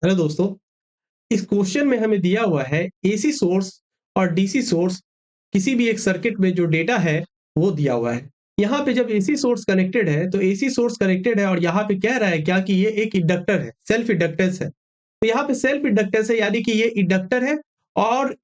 Hello दोस्तों, इस question में हमें दिया हुआ है एसी सोर्स और डीसी सोर्स किसी भी एक सर्किट में जो डेटा है वो दिया हुआ है। यहाँ पे जब एसी सोर्स कनेक्टेड है तो एसी सोर्स कनेक्टेड है और यहाँ पे कह रहा है क्या कि ये एक इंडक्टर है, सेल्फ इंडक्टेंस है। तो यहाँ पे सेल्फ इंडक्टेंस है यानी कि ये इंडक्टर है और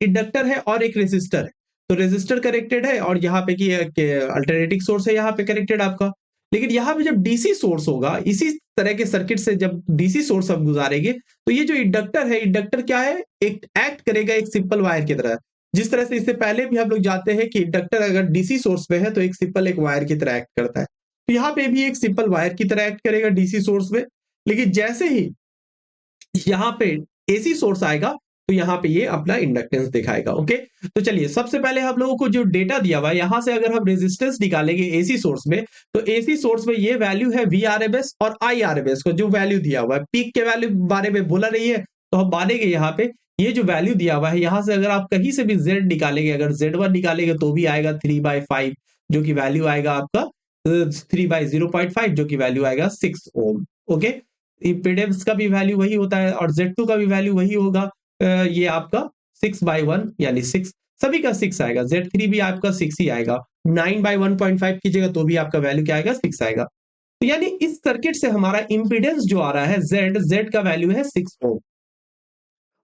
एक रेजिस्टर है। तो रेजिस्टर कनेक्टेड है और यहाँ पे कि अल्टरनेटिंग सोर्स है यहाँ पे कनेक्टेड आपका। लेकिन यहाँ पे जब डीसी सोर्स होगा, इसी तरह के सर्किट से जब डीसी सोर्स हम गुजारेंगे तो ये जो इंडक्टर है, इंडक्टर क्या है, एक एक्ट करेगा एक सिंपल वायर की तरह। जिस तरह से इससे पहले भी हम लोग जानते हैं कि इंडक्टर अगर डीसी सोर्स में है तो एक सिंपल एक वायर की तरह एक्ट करता है। तो यहाँ पे भी एक सिंपल वायर की तरह एक्ट करेगा डीसी सोर्स में। लेकिन जैसे ही यहाँ पे एसी सोर्स आएगा तो यहाँ पे ये अपना इंडक्टेंस दिखाएगा। ओके, तो चलिए सबसे पहले हम लोगों को जो डेटा दिया हुआ है यहाँ से अगर हम रेजिस्टेंस निकालेंगे एसी सोर्स में, तो एसी सोर्स में ये वैल्यू है वीआरएमएस और आईआरएमएस को जो वैल्यू दिया हुआ है, पीक के वैल्यू बारे में बोला नहीं है तो हम मानेंगे यहाँ पे ये जो वैल्यू दिया हुआ है यहाँ से अगर आप कहीं से भी जेड निकालेंगे, अगर Z1 निकालेंगे तो भी आएगा 3/5 जो कि वैल्यू आएगा आपका 3/0.5 जो कि वैल्यू आएगा 6 ओम। ओके, इम्पीडेंस का भी वैल्यू वही होता है और Z2 का भी वैल्यू वही होगा। ये आपका 6/1 यानी 6, सभी का 6 आएगा। Z3 भी आपका 6 ही आएगा। 9/1.5 कीजिएगा तो भी आपका वैल्यू क्या आएगा, 6 आएगा। तो यानी इस सर्किट से हमारा इम्पीडेंस जो आ रहा है Z का वैल्यू है 6 ओम।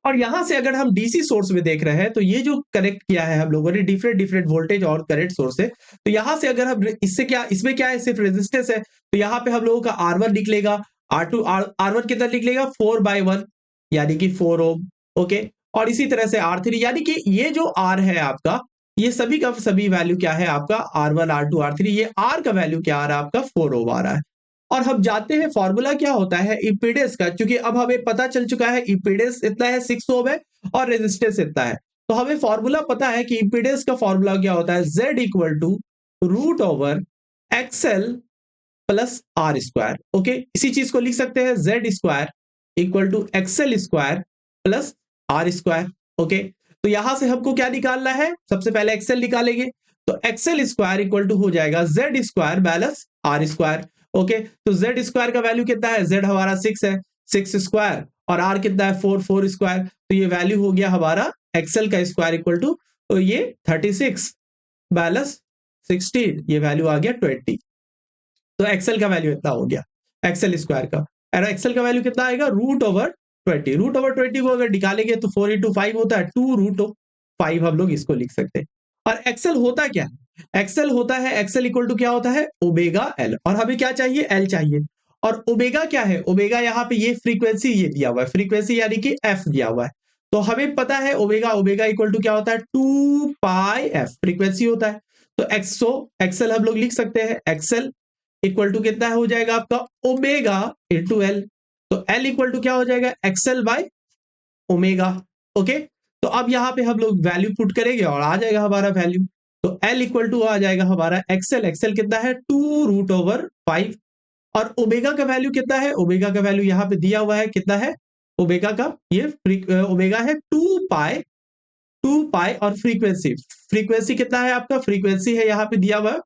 और यहां से अगर हम डीसी सोर्स में देख रहे हैं तो ये जो कनेक्ट किया है हम लोगों ने डिफरेंट डिफरेंट वोल्टेज और करंट सोर्स से, तो यहां से अगर हम इससे क्या, इसमें क्या है, सिर्फ रेजिस्टेंस है तो यहाँ पे हम लोगों का R1 निकलेगा, R1 कितना निकलेगा 4/1 यानी कि 4 ओम। ओके, और इसी तरह से R3 यानी कि ये जो R है आपका, ये सभी का सभी वैल्यू क्या है आपका R1 R2 R3, ये R का वैल्यू क्या आ रहा है आपका 4 ओम आ रहा है। और हम जानते हैं फॉर्मूला क्या होता है इम्पीडेंस का, क्योंकि अब हमें पता चल चुका है इम्पीडेंस इतना है 6 ओम है और रेजिस्टेंस इतना है। तो हमें फॉर्मूला पता है कि इम्पीडेंस का फॉर्मूला क्या होता है, Z equal to root over XL plus R square. Okay, इसी चीज को लिख सकते हैं Z square equal to XL square plus R square. Okay, तो यहां से हमको क्या निकालना है, सबसे पहले एक्सएल निकालेंगे तो एक्सएल स्क्वायर इक्वल टू हो जाएगा Z square balance R square. Okay, तो Z स्क्वायर का वैल्यू कितना है, Z हमारा 6 है, 6 स्क्वायर और R कितना है 4, 4 स्क्वायर। तो ये वैल्यू हो गया हमारा एक्सएल का स्क्वायर इक्वल टू, तो ये 36 बैलेंस 16, ये वैल्यू आ गया 20। तो एक्सएल का वैल्यू इतना हो गया एक्सएल स्क्वायर का। और एक्सएल का वैल्यू कितना आएगा रूट ओवर 20। रूट ओवर 20 को अगर निकालेंगे तो 4 इंटू 5 होता है 2 रूट 5, हम लोग इसको लिख सकते हैं। और एक्सएल होता क्या है, एक्सएल होता है, एक्सएल इक्वल टू क्या होता है ओमेगा एल, और हमें क्या चाहिए, एल चाहिए। और ओमेगा क्या है, ओमेगा यहाँ पे ये फ्रीक्वेंसी ये दिया हुआ है, फ्रीक्वेंसी यानी कि एफ दिया हुआ है। तो हमें पता है ओमेगा, ओमेगा इक्वल टू क्या होता है 2πf फ्रीक्वेंसी होता है। तो एक्सएल हम लोग लिख सकते हैं, एक्सएल इक्वल टू कितना हो जाएगा आपका ओमेगा इंटू एल। तो एल इक्वल टू क्या हो जाएगा एक्सएल बाय ओमेगा। ओके, तो अब यहाँ पे हम लोग वैल्यू पुट करेंगे और आ जाएगा हमारा वैल्यू। तो एल इक्वल टू आ जाएगा हमारा एक्सएल, एक्सएल कितना है 2 रूट ओवर 5। और ओमेगा का वैल्यू कितना है, ओमेगा का वैल्यू यहाँ पे दिया हुआ है कितना है ओमेगा का, ये ओमेगा है 2 पाई और फ्रीक्वेंसी, फ्रीक्वेंसी कितना है आपका, फ्रीक्वेंसी है यहाँ पे दिया हुआ है,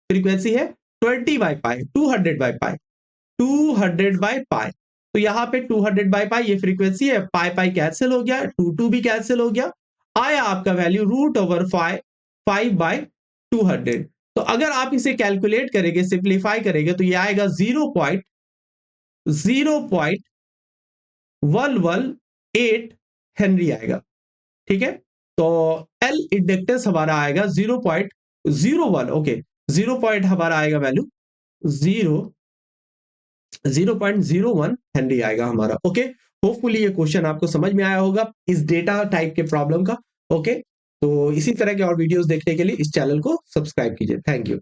फ्रीक्वेंसी है 20/पाई, 200/पाई, 200/पाई। तो यहाँ पे 200/पाई ये फ्रीक्वेंसी है, पाई पाई कैंसिल हो गया, 2 भी कैंसिल हो गया, आया आपका वैल्यू रूट ओवर 5/200। तो अगर आप इसे कैलकुलेट करेंगे, सिंप्लीफाई करेंगे तो ये आएगा 0.0118 हेनरी आएगा। ठीक है, तो एल इंडक्टेंस हमारा आएगा 0.01। ओके, 0 पॉइंट हमारा आएगा वैल्यू 0.01 हेनरी आएगा हमारा। ओके, होपफुली ये क्वेश्चन आपको समझ में आया होगा इस डेटा टाइप के प्रॉब्लम का। ओके, तो इसी तरह के और वीडियोस देखने के लिए इस चैनल को सब्सक्राइब कीजिए। Thank you.